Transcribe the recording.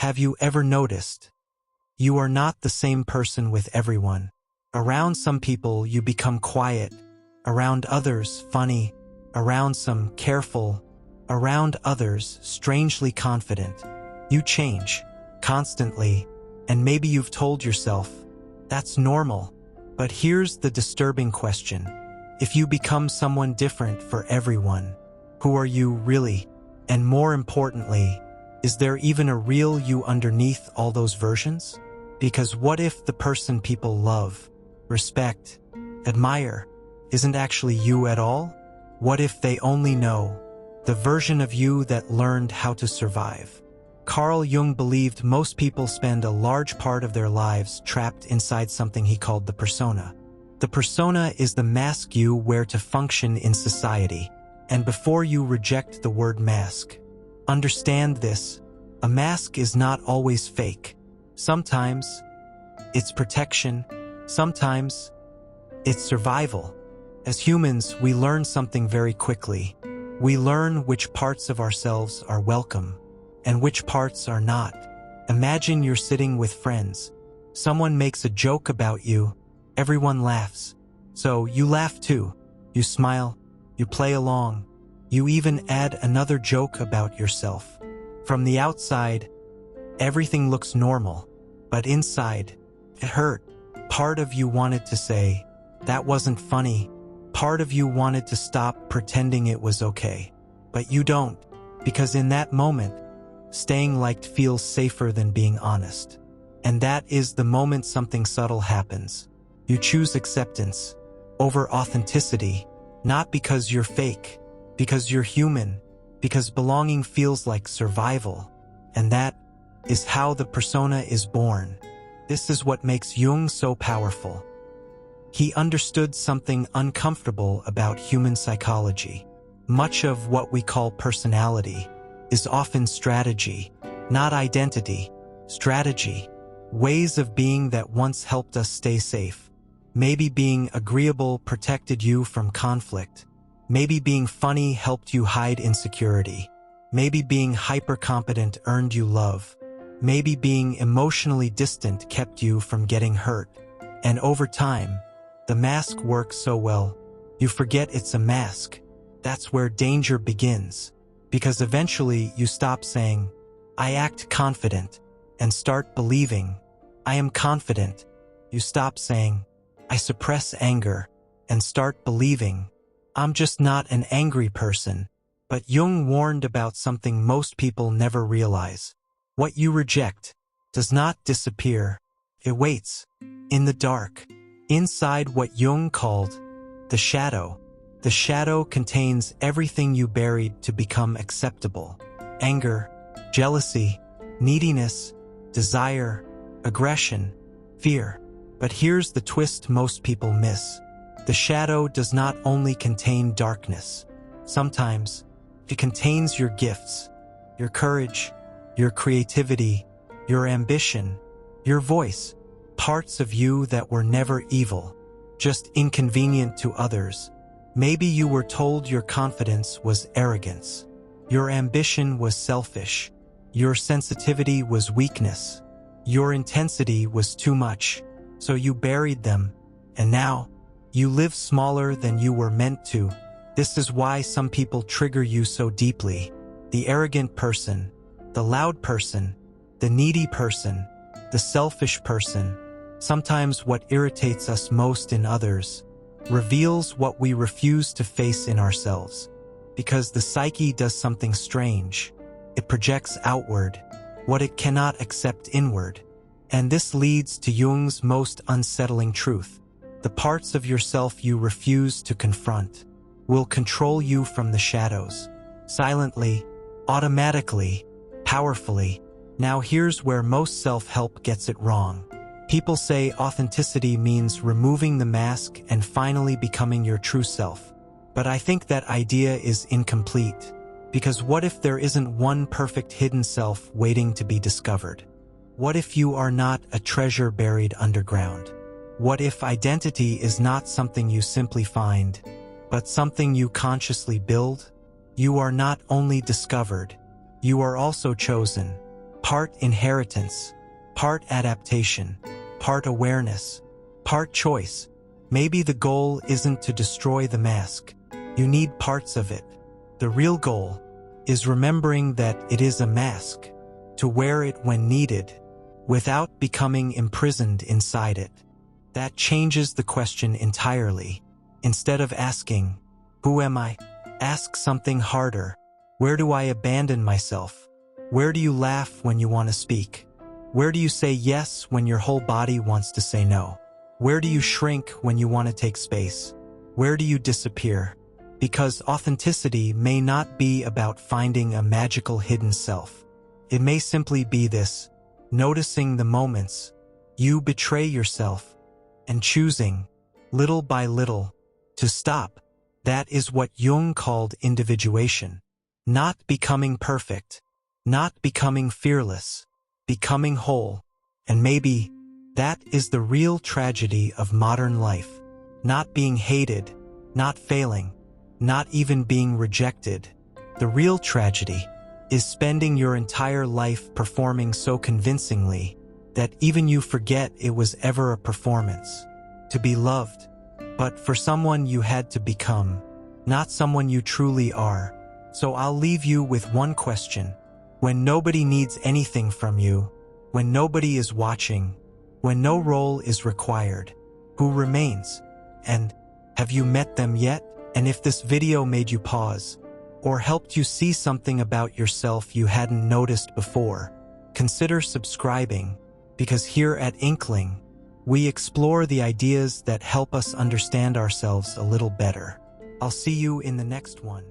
Have you ever noticed? You are not the same person with everyone. Around some people you become quiet, around others funny, around some careful, around others strangely confident. You change, constantly, and maybe you've told yourself, that's normal. But here's the disturbing question. If you become someone different for everyone, who are you really? And more importantly, is there even a real you underneath all those versions? Because what if the person people love, respect, admire, isn't actually you at all? What if they only know the version of you that learned how to survive? Carl Jung believed most people spend a large part of their lives trapped inside something he called the persona. The persona is the mask you wear to function in society. And before you reject the word mask, understand this: a mask is not always fake. Sometimes it's protection, sometimes it's survival. As humans, we learn something very quickly. We learn which parts of ourselves are welcome and which parts are not. Imagine you're sitting with friends. Someone makes a joke about you. Everyone laughs. So you laugh too. You smile. You play along. You even add another joke about yourself. From the outside, everything looks normal. But inside, it hurt. Part of you wanted to say, that wasn't funny. Part of you wanted to stop pretending it was okay. But you don't, because in that moment, staying liked feels safer than being honest. And that is the moment something subtle happens. You choose acceptance over authenticity, not because you're fake, because you're human, because belonging feels like survival. And that is how the persona is born. This is what makes Jung so powerful. He understood something uncomfortable about human psychology. Much of what we call personality is often strategy, not identity. Strategy, ways of being that once helped us stay safe. Maybe being agreeable protected you from conflict. Maybe being funny helped you hide insecurity. Maybe being hyper-competent earned you love. Maybe being emotionally distant kept you from getting hurt. And over time, the mask works so well, you forget it's a mask. That's where danger begins. Because eventually you stop saying, I act confident, and start believing, I am confident. You stop saying, I suppress anger, and start believing, I'm just not an angry person. But Jung warned about something most people never realize. What you reject does not disappear. It waits in the dark, inside what Jung called the shadow. The shadow contains everything you buried to become acceptable. Anger, jealousy, neediness, desire, aggression, fear. But here's the twist most people miss. The shadow does not only contain darkness. Sometimes it contains your gifts, your courage, your creativity, your ambition, your voice, parts of you that were never evil, just inconvenient to others. Maybe you were told your confidence was arrogance, your ambition was selfish, your sensitivity was weakness, your intensity was too much, so you buried them, and now you live smaller than you were meant to. This is why some people trigger you so deeply. The arrogant person, the loud person, the needy person, the selfish person. Sometimes what irritates us most in others reveals what we refuse to face in ourselves. Because the psyche does something strange. It projects outward what it cannot accept inward. And this leads to Jung's most unsettling truth. The parts of yourself you refuse to confront will control you from the shadows. Silently, automatically, powerfully. Now here's where most self-help gets it wrong. People say authenticity means removing the mask and finally becoming your true self. But I think that idea is incomplete. Because what if there isn't one perfect hidden self waiting to be discovered? What if you are not a treasure buried underground? What if identity is not something you simply find, but something you consciously build? You are not only discovered, you are also chosen. part inheritance, part adaptation, part awareness, part choice. Maybe the goal isn't to destroy the mask. You need parts of it. The real goal is remembering that it is a mask, to wear it when needed, without becoming imprisoned inside it. That changes the question entirely. Instead of asking, "Who am I?" ask something harder. Where do I abandon myself? Where do you laugh when you want to speak? Where do you say yes when your whole body wants to say no? Where do you shrink when you want to take space? Where do you disappear? Because authenticity may not be about finding a magical hidden self. It may simply be this: noticing the moments you betray yourself and choosing, little by little, to stop. That is what Jung called individuation. Not becoming perfect, not becoming fearless, becoming whole. And maybe that is the real tragedy of modern life. Not being hated, not failing, not even being rejected. The real tragedy is spending your entire life performing so convincingly that even you forget it was ever a performance. To be loved, but for someone you had to become, not someone you truly are. So I'll leave you with one question. When nobody needs anything from you, when nobody is watching, when no role is required, who remains? And have you met them yet? And if this video made you pause, or helped you see something about yourself you hadn't noticed before, consider subscribing, because here at Inkling, we explore the ideas that help us understand ourselves a little better. I'll see you in the next one.